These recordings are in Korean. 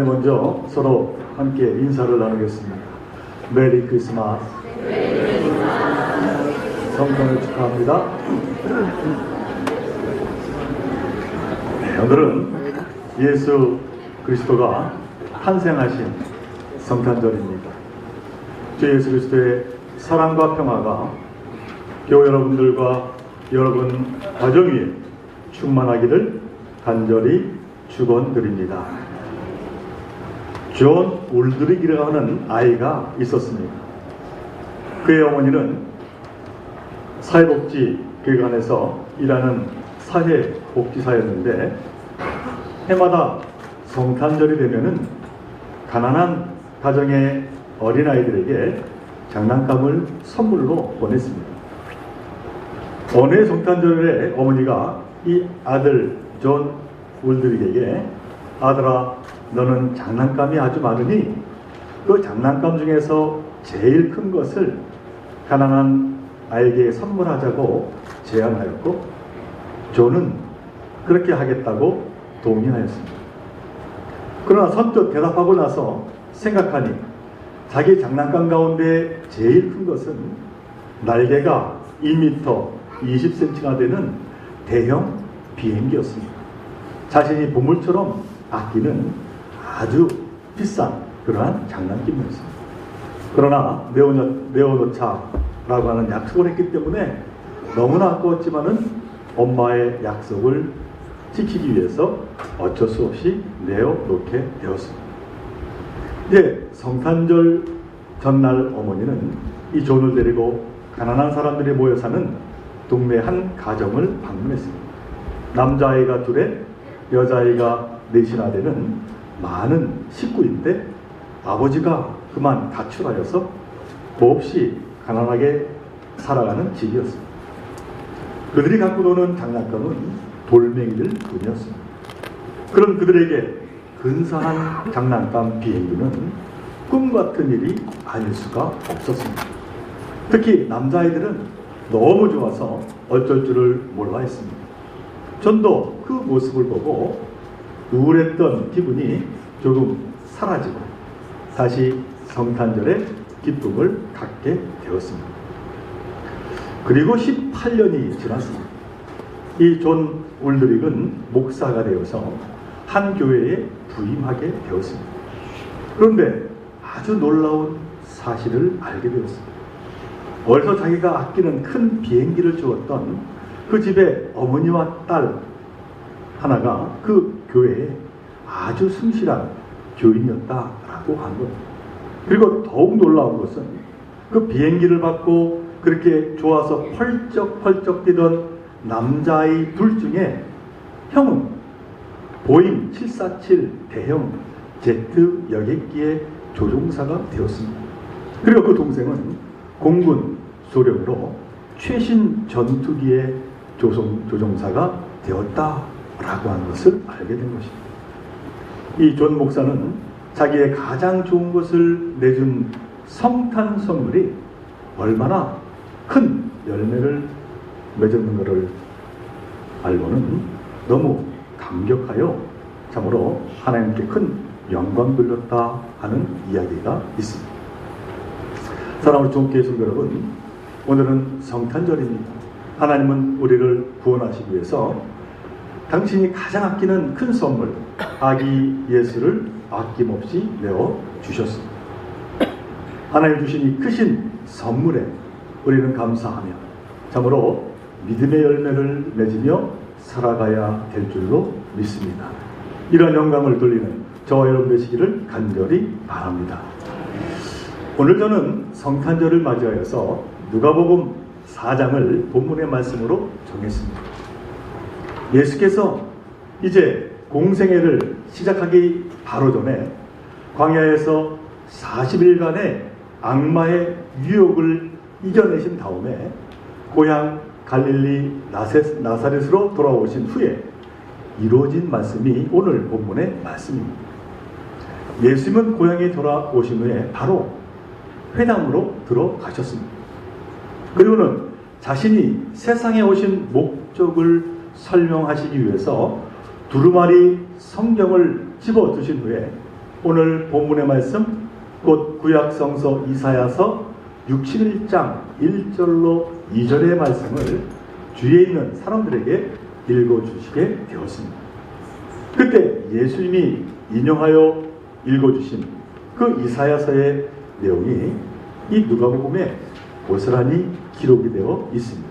먼저 서로 함께 인사를 나누겠습니다. 메리 크리스마스. 성탄을 축하합니다. 네, 오늘은 예수 그리스도가 탄생하신 성탄절입니다. 주 예수 그리스도의 사랑과 평화가 교회 여러분들과 여러분 가정 위에 충만하기를 간절히 축원드립니다. 존 울드릭이라고 하는 아이가 있었습니다. 그의 어머니는 사회복지기관에서 일하는 사회복지사였는데 해마다 성탄절이 되면은 가난한 가정의 어린아이들에게 장난감을 선물로 보냈습니다. 어느 성탄절에 어머니가 이 아들 존 울드릭에게 아들아, 너는 장난감이 아주 많으니 그 장난감 중에서 제일 큰 것을 가난한 아이에게 선물하자고 제안하였고 존은 그렇게 하겠다고 동의하였습니다. 그러나 선뜻 대답하고 나서 생각하니 자기 장난감 가운데 제일 큰 것은 날개가 2m 20cm나 되는 대형 비행기였습니다. 자신이 보물처럼 아끼는 아주 비싼 그러한 장난감이었습니다. 그러나 내어놓자라고 하는 약속을 했기 때문에 너무나 아까웠지만은 엄마의 약속을 지키기 위해서 어쩔 수 없이 내어놓게 되었습니다. 이제 성탄절 전날 어머니는 이 존을 데리고 가난한 사람들이 모여 사는 동네 한 가정을 방문했습니다. 남자아이가 둘에 여자아이가 넷이나 되는 많은 식구인데 아버지가 그만 가출하여서 몹시 가난하게 살아가는 집이었습니다. 그들이 갖고 노는 장난감은 돌멩이들 뿐이었습니다. 그런 그들에게 근사한 장난감 비행기는 꿈같은 일이 아닐 수가 없었습니다. 특히 남자아이들은 너무 좋아서 어쩔 줄을 몰라 했습니다. 전도 그 모습을 보고 우울했던 기분이 조금 사라지고 다시 성탄절의 기쁨을 갖게 되었습니다. 그리고 18년이 지났습니다. 이 존 울드릭은 목사가 되어서 한 교회에 부임하게 되었습니다. 그런데 아주 놀라운 사실을 알게 되었습니다. 어려서 자기가 아끼는 큰 비행기를 주었던 그 집의 어머니와 딸 하나가 그 교회에 아주 성실한 교인이었다라고 한 것. 그리고 더욱 놀라운 것은 그 비행기를 받고 그렇게 좋아서 펄쩍펄쩍 뛰던 남자아이 둘 중에 형은 보잉 747 대형 제트 여객기의 조종사가 되었습니다. 그리고 그 동생은 공군 소령으로 최신 전투기의 조종사가 되었다라고 하는 것을 알게 된 것입니다. 이 존 목사는 자기의 가장 좋은 것을 내준 성탄 선물이 얼마나 큰 열매를 맺었는 것을 알고는 너무 감격하여 참으로 하나님께 큰 영광 돌렸다 하는 이야기가 있습니다. 사랑하는 존귀의 성도 여러분, 오늘은 성탄절입니다. 하나님은 우리를 구원하시기 위해서 당신이 가장 아끼는 큰 선물 아기 예수를 아낌없이 내어주셨습니다. 하나님 주신 이 크신 선물에 우리는 감사하며 참으로 믿음의 열매를 맺으며 살아가야 될 줄로 믿습니다. 이런 영광을 돌리는 저와 여러분 되시기를 간절히 바랍니다. 오늘 저는 성탄절을 맞이하여서 누가복음 4장을 본문의 말씀으로 정했습니다. 예수께서 이제 공생애를 시작하기 바로 전에 광야에서 40일간의 악마의 유혹을 이겨내신 다음에 고향 갈릴리 나사렛으로 돌아오신 후에 이루어진 말씀이 오늘 본문의 말씀입니다. 예수님은 고향에 돌아오신 후에 바로 회당으로 들어가셨습니다. 그리고는 자신이 세상에 오신 목적을 설명하시기 위해서 두루마리 성경을 집어드신 후에 오늘 본문의 말씀, 곧 구약성서 이사야서 61장 1절로 2절의 말씀을 주위에 있는 사람들에게 읽어주시게 되었습니다. 그때 예수님이 인용하여 읽어주신 그 이사야서의 내용이 이 누가복음에 고스란히 기록이 되어 있습니다.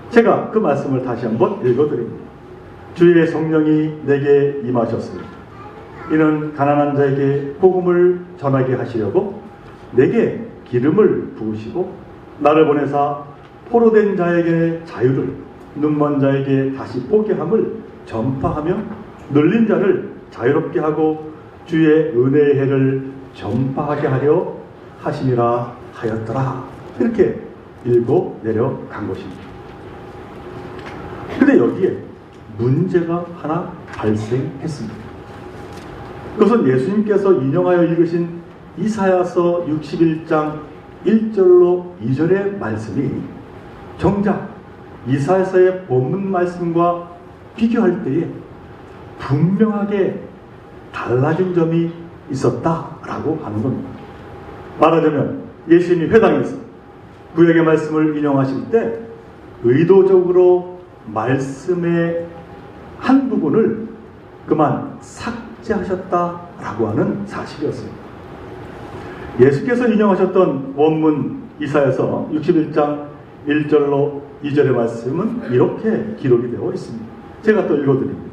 제가 그 말씀을 다시 한번 읽어드립니다. 주의 성령이 내게 임하셨으니 이는 가난한 자에게 복음을 전하게 하시려고 내게 기름을 부으시고 나를 보내사 포로된 자에게 자유를, 눈먼 자에게 다시 보게 함을 전파하며 눌린 자를 자유롭게 하고 주의 은혜의 해를 전파하게 하려 하심이라 하였더라. 이렇게 읽어 내려간 것입니다. 근데 여기에 문제가 하나 발생했습니다. 그것은 예수님께서 인용하여 읽으신 이사야서 61장 1절로 2절의 말씀이 정작 이사야서의 본문 말씀과 비교할 때에 분명하게 달라진 점이 있었다라고 하는 겁니다. 말하자면 예수님이 회당에서 구약의 말씀을 인용하실 때 의도적으로 말씀의 한 부분을 그만 삭제하셨다라고 하는 사실이었습니다. 예수께서 인용하셨던 원문 이사야서 61장 1절로 2절의 말씀은 이렇게 기록이 되어 있습니다. 제가 또 읽어드립니다.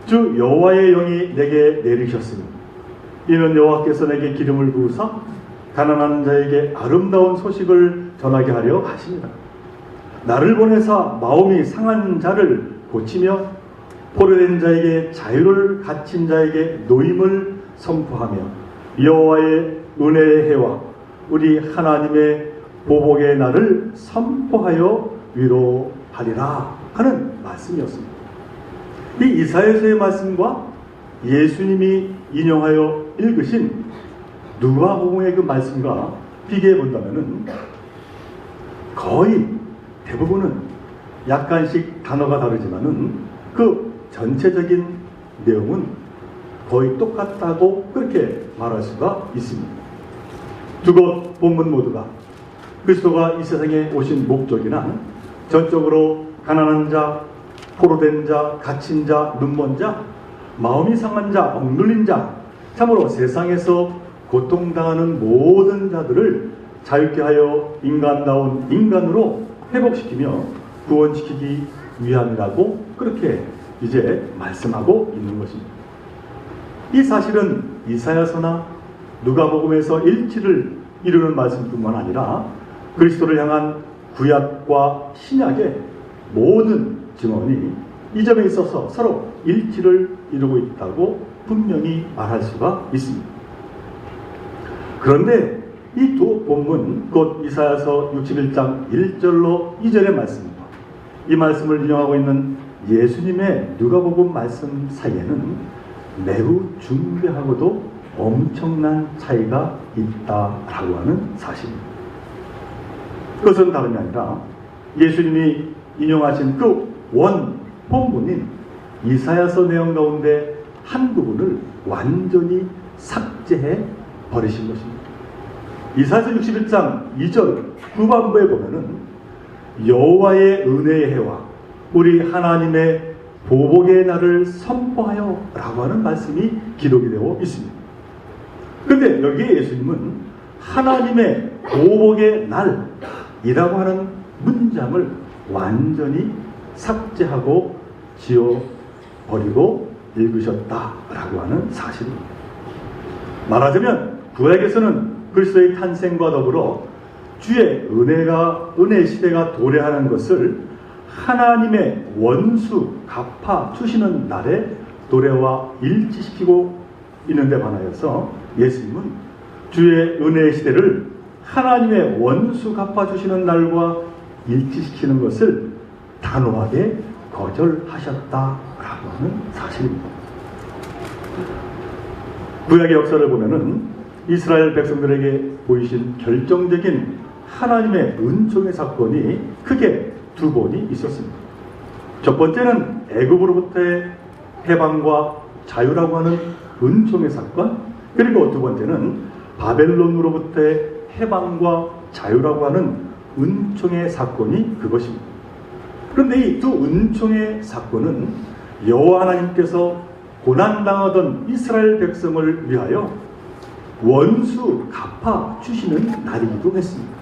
주 여호와의 영이 내게 내리셨으니 이는 여호와께서 내게 기름을 부으사 가난한 자에게 아름다운 소식을 전하게 하려 하십니다. 나를 보내사 마음이 상한 자를 고치며 포로된 자에게 자유를, 갇힌 자에게 노임을 선포하며 여호와의 은혜의 해와 우리 하나님의 보복의 날을 선포하여 위로하리라 하는 말씀이었습니다. 이 이사야서의 말씀과 예수님이 인용하여 읽으신 누가복음의 그 말씀과 비교해 본다면은 거의 대부분은 약간씩 단어가 다르지만은 그 전체적인 내용은 거의 똑같다고 그렇게 말할 수가 있습니다. 두 곳 본문 모두가 그리스도가 이 세상에 오신 목적이나 전적으로 가난한 자, 포로된 자, 갇힌 자, 눈먼 자, 마음이 상한 자, 억눌린 자, 참으로 세상에서 고통당하는 모든 자들을 자유케 하여 인간다운 인간으로 회복시키며 구원시키기 위함이라고 그렇게 이제 말씀하고 있는 것입니다. 이 사실은 이사야서나 누가복음에서 일치를 이루는 말씀뿐만 아니라 그리스도를 향한 구약과 신약의 모든 증언이 이 점에 있어서 서로 일치를 이루고 있다고 분명히 말할 수가 있습니다. 그런데 이 두 본문, 곧 이사야서 61장 1절로 2절의 말씀과 이 말씀을 인용하고 있는 예수님의 누가복음 말씀 사이에는 매우 중대하고도 엄청난 차이가 있다라고 하는 사실입니다. 그것은 다름이 아니라 예수님이 인용하신 그 원 본문인 이사야서 내용 가운데 한 부분을 완전히 삭제해 버리신 것입니다. 이사야서 61장 2절 후반부에 보면은 여호와의 은혜의 해와 우리 하나님의 보복의 날을 선포하여 라고 하는 말씀이 기록이 되어 있습니다. 그런데 여기에 예수님은 하나님의 보복의 날이라고 하는 문장을 완전히 삭제하고 지워버리고 읽으셨다라고 하는 사실입니다. 말하자면 구약에서는 그리스도의 탄생과 더불어 주의 은혜 시대가 도래하는 것을 하나님의 원수 갚아 주시는 날에 도래와 일치시키고 있는데 반하여서 예수님은 주의 은혜의 시대를 하나님의 원수 갚아 주시는 날과 일치시키는 것을 단호하게 거절하셨다라고 하는 사실입니다. 구약의 역사를 보면은 이스라엘 백성들에게 보이신 결정적인 하나님의 은총의 사건이 크게 두 번이 있었습니다. 첫 번째는 애굽으로부터의 해방과 자유라고 하는 은총의 사건, 그리고 두 번째는 바벨론으로부터의 해방과 자유라고 하는 은총의 사건이 그것입니다. 그런데 이 두 은총의 사건은 여호와 하나님께서 고난당하던 이스라엘 백성을 위하여 원수 갚아 주시는 날이기도 했습니다.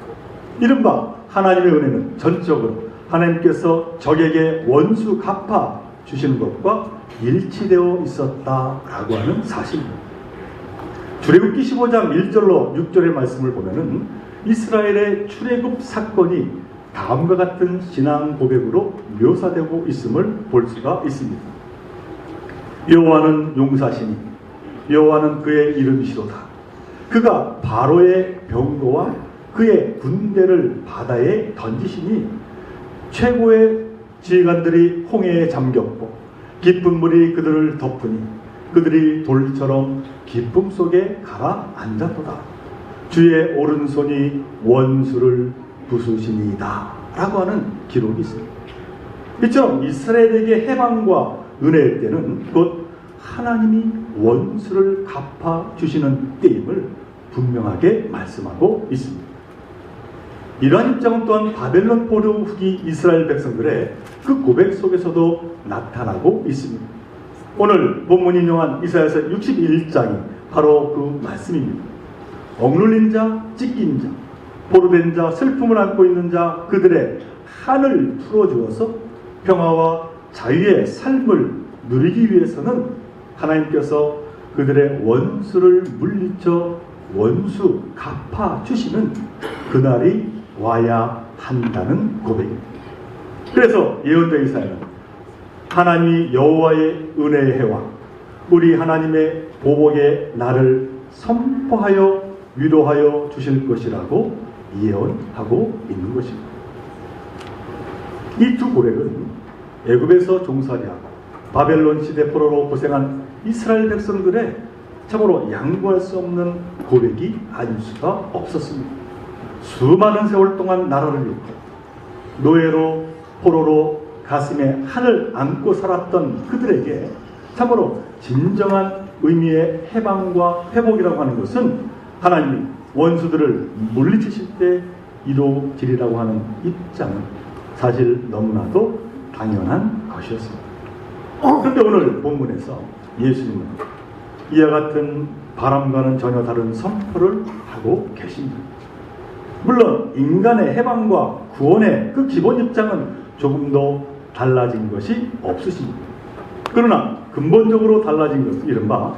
이른바 하나님의 은혜는 전적으로 하나님께서 적에게 원수 갚아 주시는 것과 일치되어 있었다라고 하는 사실입니다. 출애굽기 15장 1절로 6절의 말씀을 보면은 이스라엘의 출애굽 사건이 다음과 같은 신앙 고백으로 묘사되고 있음을 볼 수가 있습니다. 여호와는 용사시니 여호와는 그의 이름이시로다. 그가 바로의 병거와 그의 군대를 바다에 던지시니 최고의 지휘관들이 홍해에 잠겼고 깊은 물이 그들을 덮으니 그들이 돌처럼 기쁨 속에 가라앉았도다. 주의 오른손이 원수를 부수시니이다 라고 하는 기록이 있습니다. 이처럼 이스라엘에게 해방과 은혜의 때는 곧 하나님이 원수를 갚아주시는 때임을 분명하게 말씀하고 있습니다. 이러한 입장은 또한 바벨론 포로 후기 이스라엘 백성들의 그 고백 속에서도 나타나고 있습니다. 오늘 본문 인용한 이사야서 61장이 바로 그 말씀입니다. 억눌린 자, 찢긴 자, 포로된 자, 슬픔을 안고 있는 자, 그들의 한을 풀어주어서 평화와 자유의 삶을 누리기 위해서는 하나님께서 그들의 원수를 물리쳐 원수 갚아주시는 그날이 와야 한다는 고백입니다. 그래서 예언자 이사야는 하나님이 여호와의 은혜의 해와 우리 하나님의 보복의 날을 선포하여 위로하여 주실 것이라고 예언하고 있는 것입니다. 이 두 고백은 애굽에서 종살이하고 바벨론 시대 포로로 고생한 이스라엘 백성들의 참으로 양보할 수 없는 고백이 아닐 수가 없었습니다. 수많은 세월 동안 나라를 잃고 노예로 포로로 가슴에 한을 안고 살았던 그들에게 참으로 진정한 의미의 해방과 회복이라고 하는 것은 하나님이 원수들을 물리치실 때 이루어지리라고 하는 입장은 사실 너무나도 당연한 것이었습니다. 그런데 오늘 본문에서 예수님은 이와 같은 바람과는 전혀 다른 선포를 하고 계십니다. 물론 인간의 해방과 구원의 그 기본 입장은 조금도 달라진 것이 없으십니다. 그러나 근본적으로 달라진 것은 이른바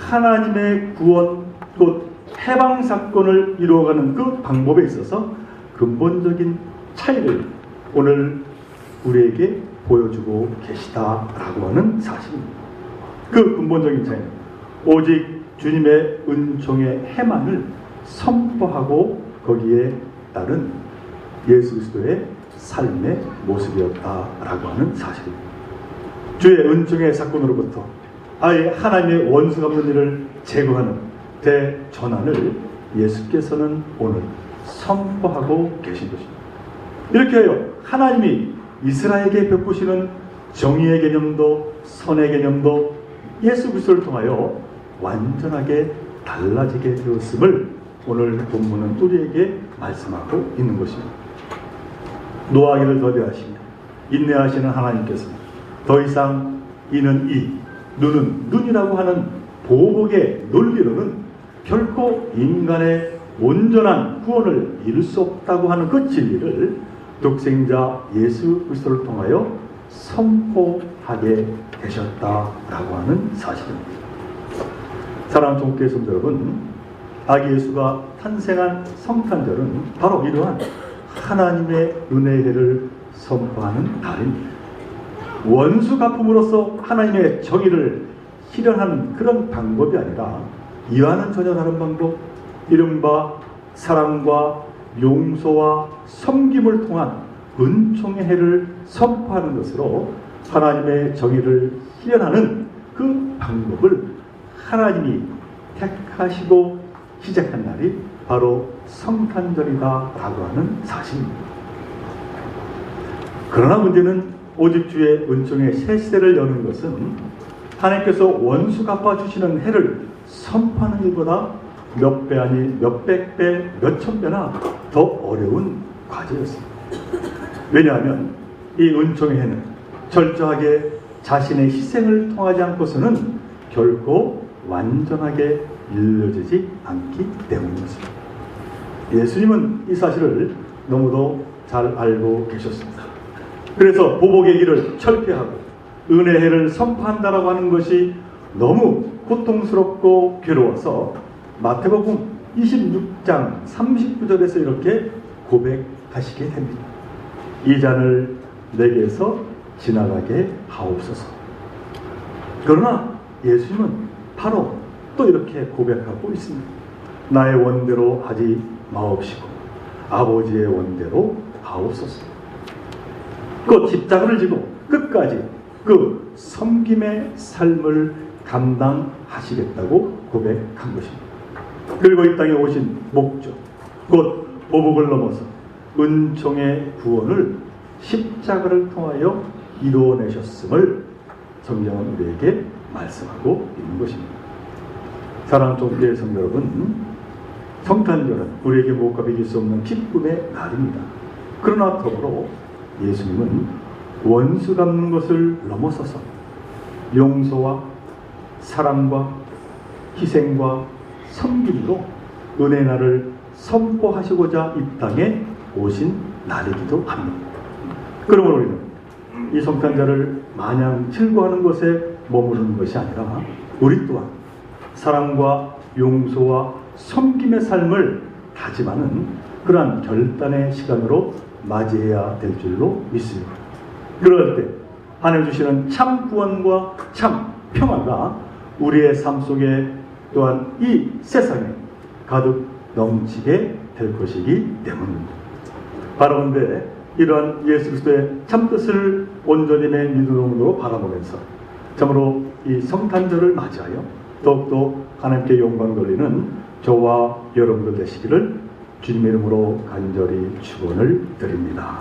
하나님의 구원 곧 해방 사건을 이루어가는 그 방법에 있어서 근본적인 차이를 오늘 우리에게 보여주고 계시다라고 하는 사실입니다. 그 근본적인 차이는 오직 주님의 은총의 해만을 선포하고 거기에 따른 예수 그리스도의 삶의 모습이었다라고 하는 사실입니다. 주의 은총의 사건으로부터 아예 하나님의 원수가 없는 일을 제거하는 대전환을 예수께서는 오늘 선포하고 계신 것입니다. 이렇게 하여 하나님이 이스라엘에게 베푸시는 정의의 개념도 선의 개념도 예수 그리스도를 통하여 완전하게 달라지게 되었음을 오늘 본문은 우리에게 말씀하고 있는 것입니다. 노하기를 더디하시며 인내하시는 하나님께서 더 이상 이는 이, 눈은 눈이라고 하는 보복의 논리로는 결코 인간의 온전한 구원을 이룰 수 없다고 하는 그 진리를 독생자 예수 그리스도를 통하여 선포하게 되셨다라고 하는 사실입니다. 사랑하는 종교의 성도 여러분, 아기 예수가 탄생한 성탄절은 바로 이러한 하나님의 은혜의 해를 선포하는 날입니다. 원수 갚음으로써 하나님의 정의를 실현하는 그런 방법이 아니라 이와는 전혀 다른 방법, 이른바 사랑과 용서와 섬김을 통한 은총의 해를 선포하는 것으로 하나님의 정의를 실현하는 그 방법을 하나님이 택하시고 시작한 날이 바로 성탄절이다라고 하는 사실입니다. 그러나 문제는 오직 주의 은총의 새 시대를 여는 것은 하나님께서 원수 갚아주시는 해를 선포하는 일보다 몇 배 아니 몇백 배, 몇천 배나 더 어려운 과제였습니다. 왜냐하면 이 은총의 해는 철저하게 자신의 희생을 통하지 않고서는 결코 완전하게 이루어지지 않기 때문이었습니다. 예수님은 이 사실을 너무도 잘 알고 계셨습니다. 그래서 보복의 길을 철폐하고 은혜의 해를 선포한다라고 하는 것이 너무 고통스럽고 괴로워서 마태복음 26장 39절에서 이렇게 고백하시게 됩니다. 이 잔을 내게서 지나가게 하옵소서. 그러나 예수님은 바로 또 이렇게 고백하고 있습니다. 나의 원대로 하지 마옵시고 아버지의 원대로 하옵소서. 그 십자가를 지고 끝까지 그 섬김의 삶을 감당하시겠다고 고백한 것입니다. 그리고 이 땅에 오신 목적, 곧 보복을 넘어서 은총의 구원을 십자가를 통하여 이루어내셨음을 성경은 우리에게 말씀하고 있는 것입니다. 사랑하는 종교의 성도 여러분, 성탄절은 우리에게 무엇과 비길 수 없는 기쁨의 날입니다. 그러나 더불어 예수님은 원수 갚는 것을 넘어서서 용서와 사랑과 희생과 섬김으로 은혜의 날을 선포하시고자 이 땅에 오신 날이기도 합니다. 그러므로 우리는 이 성탄절을 마냥 즐거워하는 것에 머무르는 것이 아니라 우리 또한 사랑과 용서와 섬김의 삶을 다짐하는 그러한 결단의 시간으로 맞이해야 될 줄로 믿습니다. 그럴 때 하나님 주시는 참 구원과 참 평화가 우리의 삶 속에 또한 이 세상에 가득 넘치게 될 것이기 때문입니다. 바라본데 이러한 예수 그리스도의 참뜻을 온전히 내 믿음으로 바라보면서 참으로 이 성탄절을 맞이하여 더욱더 하나님께 영광 돌리는 저와 여러분들 되시기를 주님의 이름으로 간절히 축원을 드립니다.